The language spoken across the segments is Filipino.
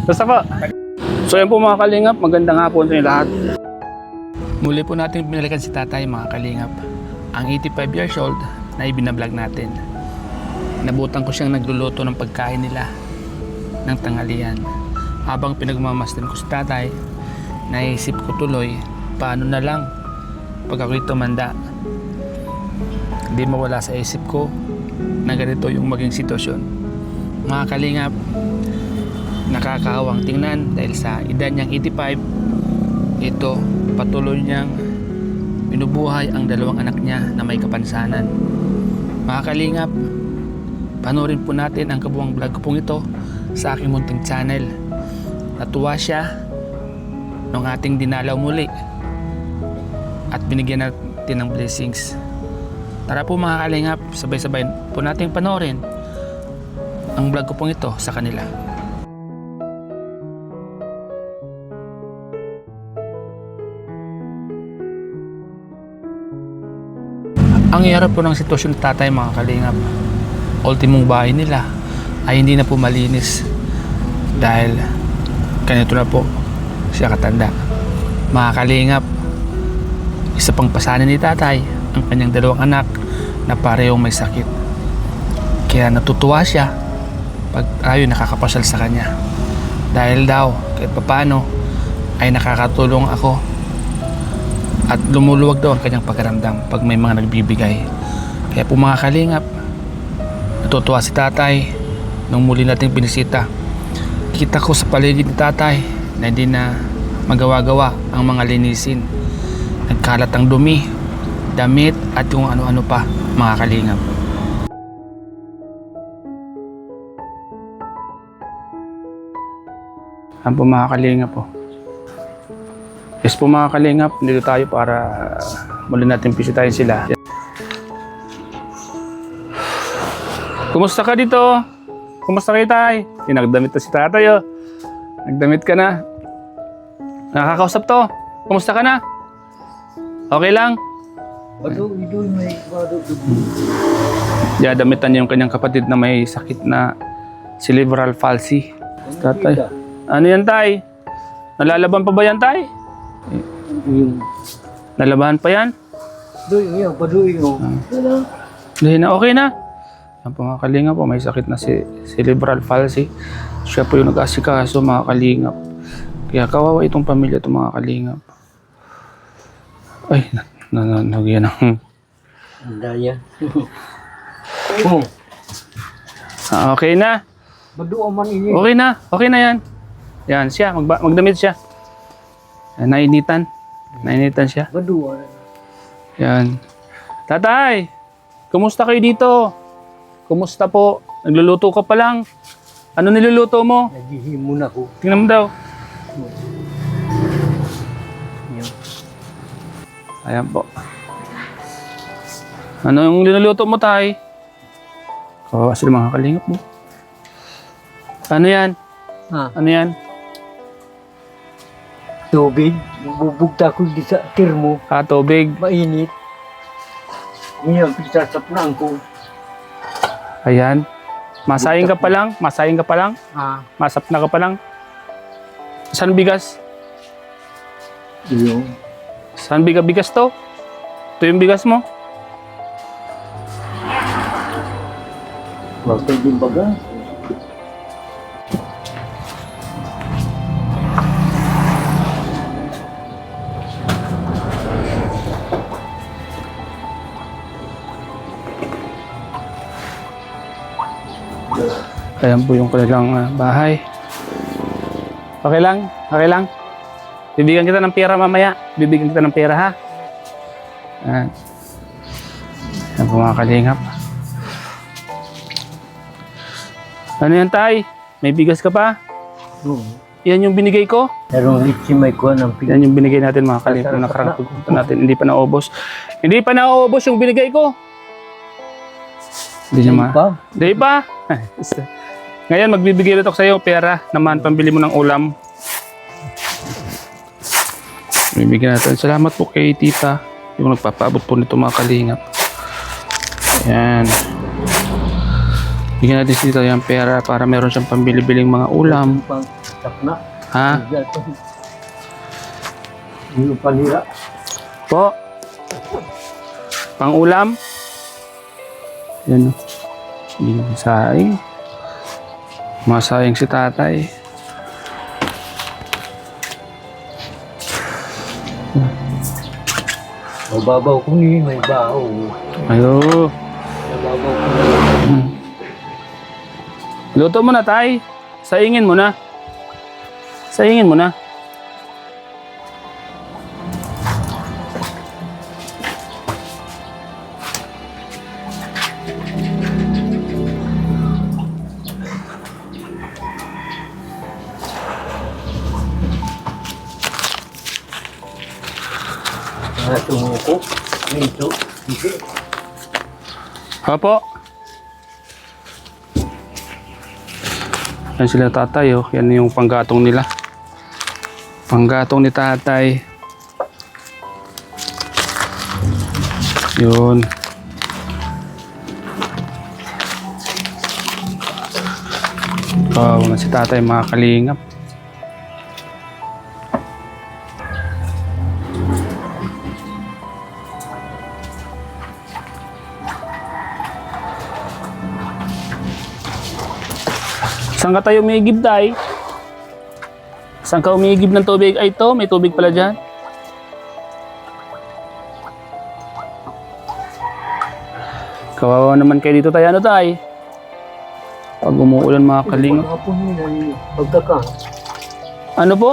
Basta po. So yan po mga kalingap, magandang hapon sa inyo lahat. Muli po natin binalikan si tatay mga kalingap. Ang 85 years old na ibinablog natin. Nabutan ko siyang nagluluto ng pagkain nila ng tanghalian. Habang pinagmamasdan ko si tatay, naisip ko tuloy, paano na lang pag ako'y tumanda. Hindi mawala sa isip ko na ganito yung maging sitwasyon. Mga kalingap, nakakahawang tingnan dahil sa edad niyang 85, ito patuloy niyang binubuhay ang dalawang anak niya na may kapansanan. Mga kalingap, panoorin po natin ang kabuang vlog ko pong ito sa aking munting channel. Natuwa siya nung ating dinalaw muli at binigyan natin ng blessings. Tara po mga kalingap, sabay-sabay po natin panoorin ang vlog ko pong ito sa kanila. Ang hirap po ng sitwasyon ng tatay mga kalingap. Ultimong bahay nila ay hindi na po malinis dahil ganito na po siya katanda. Mga kalingap, isa pang pasanin ni tatay ang kanyang dalawang anak na parehong may sakit. Kaya natutuwa siya pag ayon nakakapasyal sa kanya. Dahil daw kahit papaano ay nakakatulong ako at lumuluwag daw ang kanyang pakiramdam pag may mga nagbibigay. Kaya po mga kalingap, natutuwa si tatay nung muli nating binisita. Kita ko sa paligid ni tatay na hindi na magawa-gawa ang mga linisin. Nagkalat ang dumi, damit at kung ano-ano pa mga kalingap. Yan po mga kalingap po. Yes po mga kalingap, dito tayo para muli natin bisitahin sila. Kumusta ka dito? Kumusta kayo tay? Nagdamit na si tatay oh. Nagdamit ka na. Nakakausap to. Kumusta ka na? Okay lang? Damitan niya yung kanyang kapatid na may sakit na cerebral palsy. Tatay. Ano yan tay? Nalalaban pa ba yan tay? Nalabahan pa yan? Hindi na, okay na. Yan po mga kalingap po, may sakit na si cerebral palsy. Siya po yung nag-asikaso mga kalingap. Kaya kawawa itong pamilya itong mga kalingap. Ay, nagyan ang... Daya. Okay na. Okay na yan. Yan siya, magdamit siya. Nainitan siya. Yan. Tatay, kumusta kayo dito? Kumusta po? Nagluluto ka pa lang. Ano niluluto mo? Naghihimon ako. Tingnan mo daw. Ayan po. Ano yung niluluto mo tay? Kawawa sila mga kalingap mo. Ano yan? Ano yan? Tubig. Bubugta ko di sa termo. Tubig. Mainit. Ngayon, pisasapnaan ko. Ayan. Masayang ka pa lang. Masap na ka pa lang. Saan bigas? Yung. Saan bigas to? Ito yung bigas mo? Wag kayo din baga. Ayan po yung kanilang bahay. Okay lang? Okay lang? Bibigyan kita ng pera mamaya. Bibigyan kita ng pera ha? Ayan. Ayan po mga kalingap. Ano yan tay? May bigas ka pa? Yan yung binigay ko? Pero litsi may kuha ng pig. Yan yung binigay natin mga kalingap na nakarang pagpunta natin. Hindi pa naubos. Hindi pa naubos yung binigay ko. Hindi naman. Hindi pa? Ngayon, magbibigay rin ako sa iyo pera naman, pambili mo ng ulam. Bibigyan natin. Salamat po kay tita, yung nagpapaabot po nito mga kalingap. Ayan. Bigyan natin si Tito yung pera para meron siyang pambili-biling mga ulam. Pang takna. Ha? Yung panira. Po? Pang ulam? Yan o. Hindi na masayang. Masayang si tatay. Mababaw ko ni, may baho. Ayo. Mababaw ko ni. Luto mo na, tay. Saingin mo na. Saingin mo na. Tumuko. Ito. Ito. Opo. Yan sila tatay, oh. Yan yung panggatong nila. Panggatong ni tatay. Yun. Na si tatay, mga kalingap. Saan ka tayo umigib, tay? Saan ka umigib ng tubig? Ay, ito, may tubig pala dyan. Kawawa naman kayo dito, tay. Ano, tay? Pag umuulan, mga kalingap. Pagkapon nila yung pagkaka. Ano po?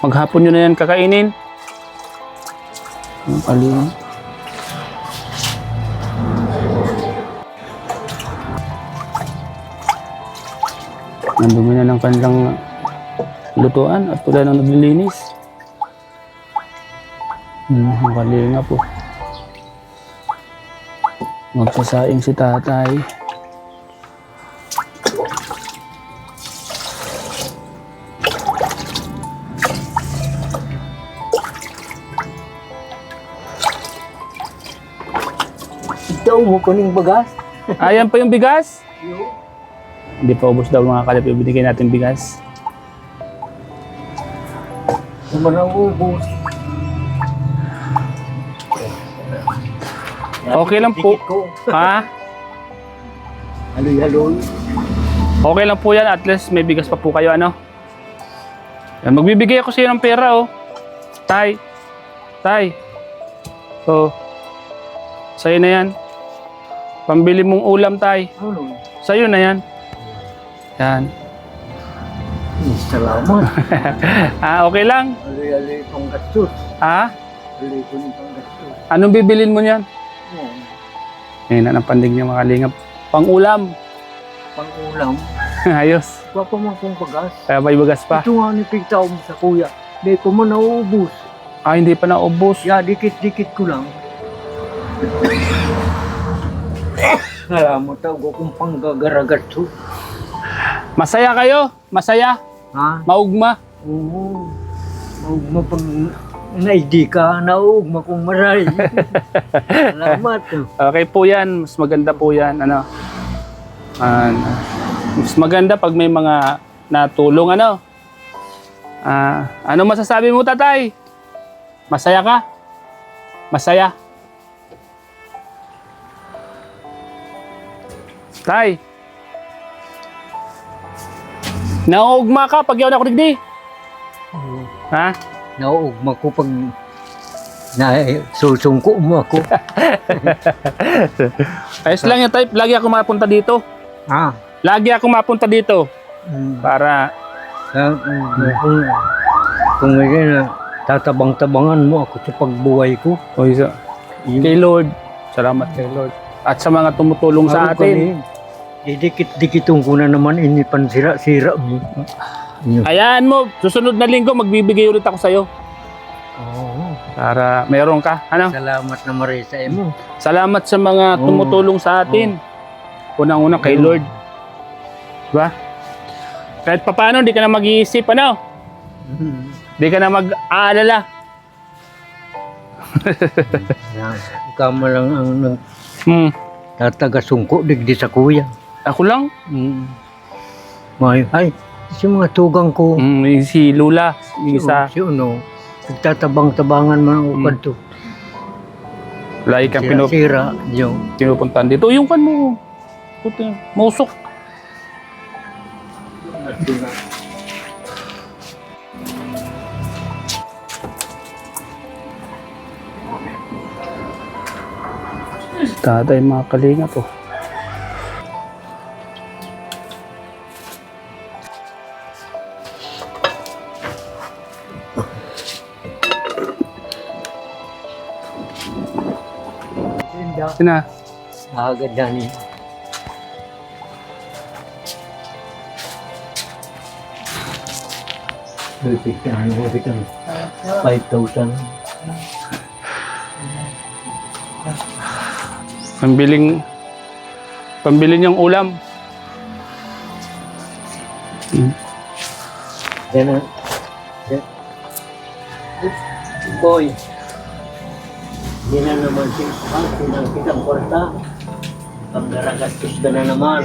Maghapon nyo na yan kakainin. Ang kalingap. Nandumi na ng kanilang lutuan at wala nang naglilinis. Ang kalinga po. Magsasaing si tatay. Ito mo kuning bagas. Ayan pa yung bigas. Hindi pa ubos daw mga kalip yung binigay natin bigas. Naman ang ubos. Okay lang po. Ha? Haloy-haloy. Okay lang po yan. At least may bigas pa po kayo, ano? Yan, magbibigay ako sa iyo ng pera, oh. Tay. Tay. Oh. Sa'yo na yan. Pambili mong ulam, tay. Ano? Sa'yo na yan. Yan. Salamat. Okay lang. Haloy-haloy pang gastos. Ha? Haloy ko ng pang gastos. Anong bibilin mo niyan? Oo. Ngayon na ng pandig niya, mga kalingap. Pang ulam. Pang ulam. Ayos. Wapa mo akong bagas. Kaya may bagas pa. Ito nga ni pigtaw mo sa kuya. Di ko man nauubos. Ah, hindi pa naubos. Ya, dikit-dikit ko lang. Salamat ako kung panggagaragat to. Masaya kayo? Masaya? Ha? Maugma? Oo. Naugma pag na-ID ka, naugma kung maray. Salamat. Okay po yan. Mas maganda po yan. Ano? Mas maganda pag may mga natulong. Ano? Ano masasabi mo, tatay? Masaya ka? Masaya? Tay? Naugma ka pag yaw na kuligdi? Ha? Naugma ko pag susungko mo ako. Ayos lang yan, tay. Lagi ako mapunta dito. Ha? Lagi ako mapunta dito. Para Kung ngayon na tatabang-tabangan mo ako sa pagbuhay ko. kay Lord. Salamat kay Lord. At sa mga tumutulong sa atin. Didikit-dikitong ko na naman inipan sira-sira mo. Hayaan mo, susunod na linggo magbibigay ulit ako sa'yo. Oo. Para meron ka. Ano? Salamat na Marisa mo. Salamat sa mga tumutulong sa atin. Unang-una kay Lord. Diba? Kahit papaano, di ka na mag-iisip, ano? Di ka na mag-aalala. Ikaw mo lang ang tataga-sungko digdi sa kuya. Ako lang. Ay, si mga tugang ko. Yung si Lula. Yung isa. Si Uno, nagtatabang-tabangan man ang ukad to. Lagi kang Sira-sira, yung. pinupuntahan dito. Yung kan mo. Puti. Mausok. Tatay mga kalinga po. Sina? Agad na niya. Ano ko kita? 5,000. Pambili niyang ulam. Yan na. Boy. Hindi na naman kitang kwarta. Pagdaragastos ka na naman.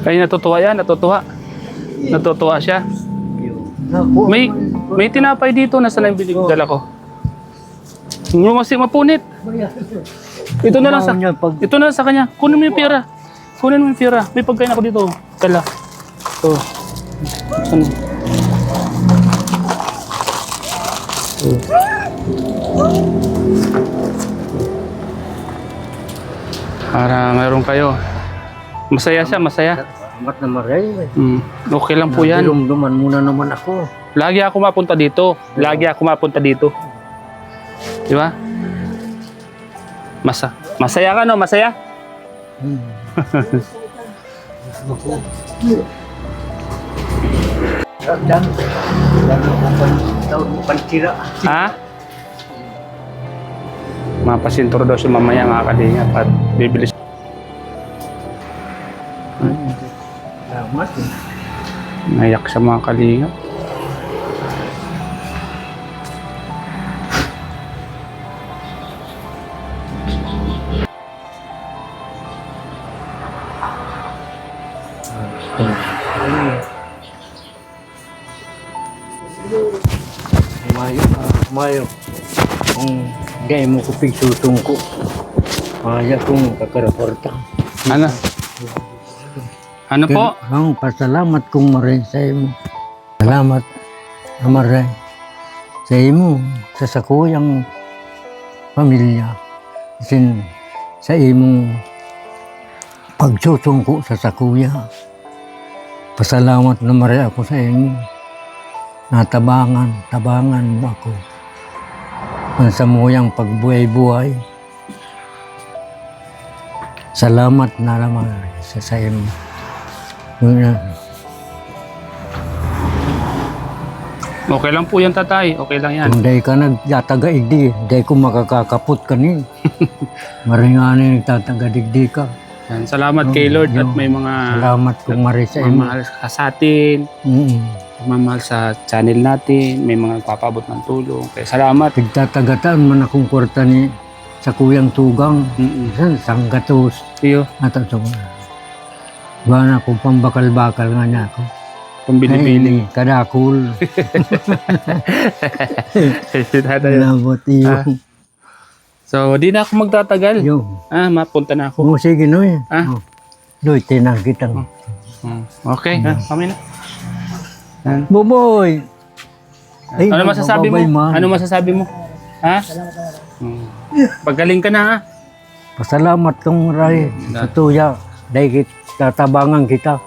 Kaya natutuwa yan, natutuwa. Natutuwa siya. Naku, May tinapay dito, nasa na yung bilig dala ko. Hindi mo kasi mapunit. Ito na lang sa kanya. Kunin mo yung pera. Kunin mo yung pera. May pagkain ako dito. Dala. Ito. Saan? Para meron kayo. Masaya siya, masaya. Salamat na maray. Okay lang po yan. Dumduman muna naman ako. Lagi ako mapunta dito. Lagi ako mapunta dito. Di ba? Masaya ka, no? Masaya? Dan ako pansira. Ha? Mapasintor daw siya mamaya mga kalingap at bibili siya. Salamat. Nayak siya mga kalingap. Mayo. Kung hindi mo ko pigsusong ko. Kaya kong kakaraporta. Ano? Ano po? Ang pasalamat kong maray sa imo. Salamat na maray sa imo, sa sakuyang pamilya. Sin sa imong pagsusungko sa sakuya. Pasalamat na maray ako sa imo. Tabangan mo ako. Ang samuyang pagbuhay-buhay. Salamat na naman sa imo. Okay lang po yan, tatay. Okay lang yan. Kung di ka nagtataga-igdi, di ko makakakapot ka ni. Maringanin nagtataga-igdi ka. Yan. Salamat kay Lord at may mga Salamat kung mari sa imo. mamahal ka sa atin. Mamahal sa channel natin. May mga nagpapabot ng tulong. Kaya salamat. Pagtatagataan man akong kwarta ni sa kuyang tugang. Sanggatos. Iyo. Natatong. Bana kung pambakal-bakal nga niya ako. Pambili-bili. Kadakul. Tatay. Labot iyo. So, di na ako magtatagal. Yo. Mapunta na ako. Sige no eh. Doy, tinang kitang. Okay, kami na. Yan. Buboy! Ay, Ano masasabi mo? babay, man. Ano masasabi mo? Ha? Pagaling ka na, ha? Pasalamat kong ray sa tuya. Dahil tatabangan kita.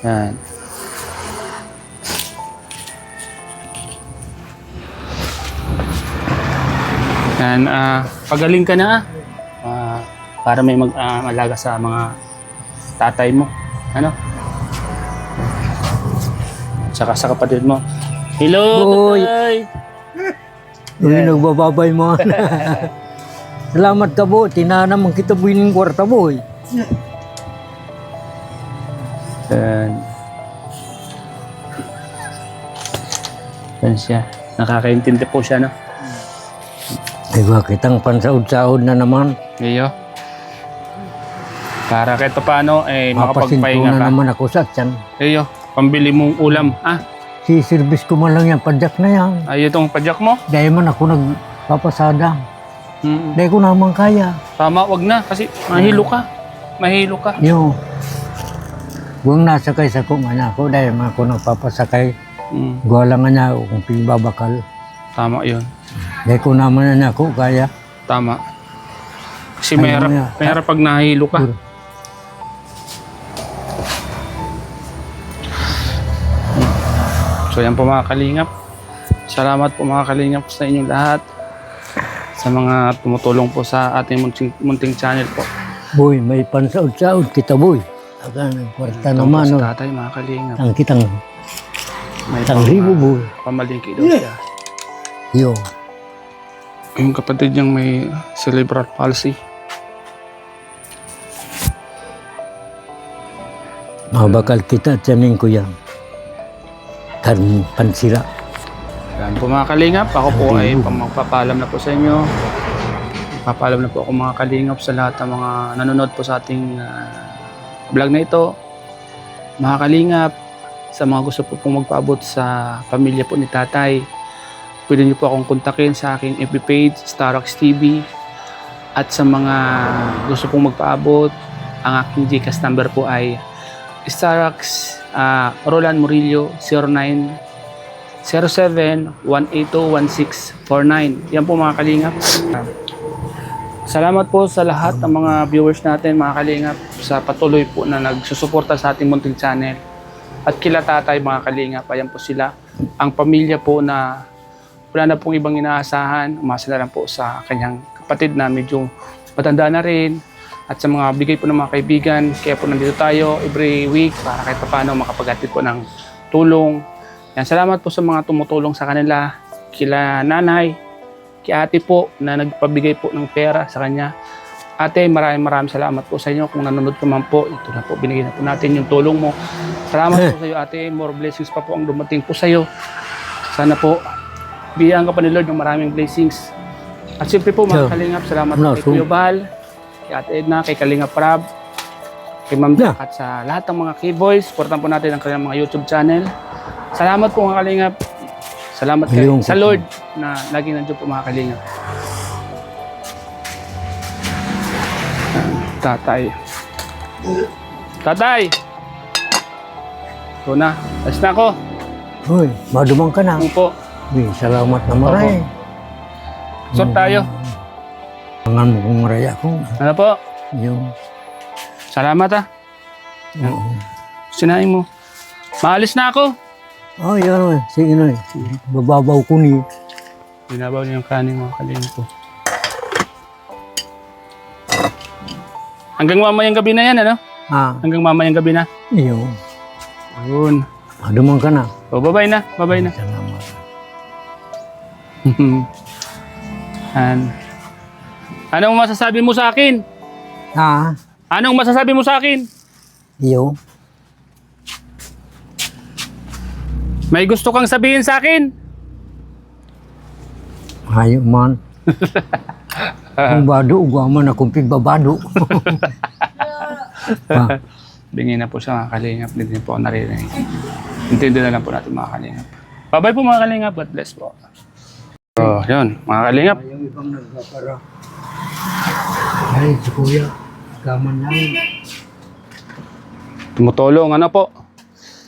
Yan. Yan, pagaling ka na, para may mag-alaga sa mga tatay mo. Ano? Tsaka sa kapatid mo. Hello, Boy. tatay! Uy, nagbababay mo. Salamat ka po. Tinanamang kita buwin ng kwarta boy. Yan. Yan siya. Nakakaintindi po siya, no? Diba, kitang pansaud-saud na naman. Iyo. Para kahit paano, Mapasinto makapagpahinga na ka. naman ako sa tiyan. Eyo, pambili mong ulam. Si-service ko man lang yan, padyak na yan. Ay, itong padyak mo. Dahil man ako nagpapasada. Mm. Dahil ko naman kaya. Tama, wag na. Kasi mahilo ka. Mahilo ka. Yo. Kung nasakay sa kumanya ako, dahil man ako nagpapasakay, Mm. gawa lang nga niya ako kung pingbabakal. Tama yun. Dahil ko naman na ako kaya. Tama. Kasi Ay, mahirap, mamaya. mahirap pag nahilo ka. Puro. So yan po mga kalingap. Salamat po mga kalingap sa inyong lahat. Sa mga tumutulong po sa ating munting channel po. Boy, may pansaod-saod kita, boy. Aga, kwarta Ito po naman, si no. tatay mga kalingap. Ang kitang May ribo, boy. pamalingki daw siya. Yo. Yung kapatid niyang may cerebral palsy. Mabakal kita, tiyanin ko yan. Pansira. Yan po mga kalingap. Ako po ay magpapaalam na po sa inyo. Magpapaalam na po ako mga kalingap sa lahat ng mga nanonood po sa ating vlog na ito. Mga kalingap, sa mga gusto po pong magpaabot sa pamilya po ni tatay, pwede niyo po akong kontakin sa aking FB page, Starox TV. At sa mga gusto pong magpaabot, ang aking GCash number po ay Starox Roland Murillo 0907-182-1649. Yan po mga kalingap. Salamat po sa lahat ng mga viewers natin mga kalingap sa patuloy po na nagsusuporta sa ating munting channel. At kila tatay mga kalingap, ayan po sila. Ang pamilya po na wala na pong ibang inaasahan, umasa na lang po sa kanyang kapatid na medyo matanda na rin. At sa mga bigay po ng mga kaibigan, kaya po nandito tayo every week para kahit paano makapaghatid po ng tulong. Yan, salamat po sa mga tumutulong sa kanila, kila nanay, kay ate po na nagpabigay po ng pera sa kanya. Ate, maraming salamat po sa inyo. Kung nanonood ka man po, ito na po, binigay na po natin yung tulong mo. Salamat po sa iyo ate, more blessings pa po ang dumating po sa iyo. Sana po, biyaan ka pa ni Lord ng maraming blessings. At siyempre po mga kalingap, salamat kay Kuya Bal, kay Ate Edna, kay Kalingap Rab, kay Ma'am Jack, at sa lahat ng mga K-Boys. Supportan po natin ang kanilang mga YouTube channel. Salamat po mga kalingap. Salamat kay, sa Lord na laging nandiyo po mga kalingap. Tatay. Tatay! Ito na. Alis na ako. Hoy, madumang ka na. Ano po? Uy, salamat na maray. Sort tayo. Pangan mo kong maray ako. Ano po? Yung, Salamat oo. Sinain mo. Maalis na ako. Oh, yan. Sige na. Bababaw ko ni. Binabaw niya yung kanin mga kalingap po. Hanggang mamayang gabi na yan, ano? Hanggang mamayang gabi na. Yung, Yun. madumang ka na. O, bye-bye na. Bye-bye na. Salamat. Anong masasabi mo sa akin? Anong masasabi mo sa akin? Yung, May gusto kang sabihin sa akin? hayo man. Kung bado, ugaman akong pigbabado. Bingin na po siya mga kalingap. Hindi po ako naririnig. Intindi na lang po natin mga kalingap. Bye-bye po mga kalingap. God bless po. So, yun. Mga kalingap. Yung ibang nagpapara. Ay, si kuya. Gaman lang. Tumutulong. Ano po?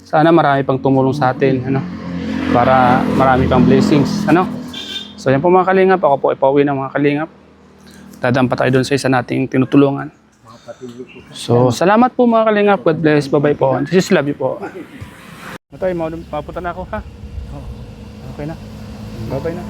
Sana marami pang tumulong sa atin. Ano? Para marami pang blessings. Ano? So, yan po mga kalingap. Ako po ipauwi ng mga kalingap. Dadaan pa tayo doon sa isa nating tinutulungan. So, salamat po mga kalingap. God bless. Bye-bye po. Jesus love you po. Matay, mapunta na ako ha? Okay na. Bye-bye na.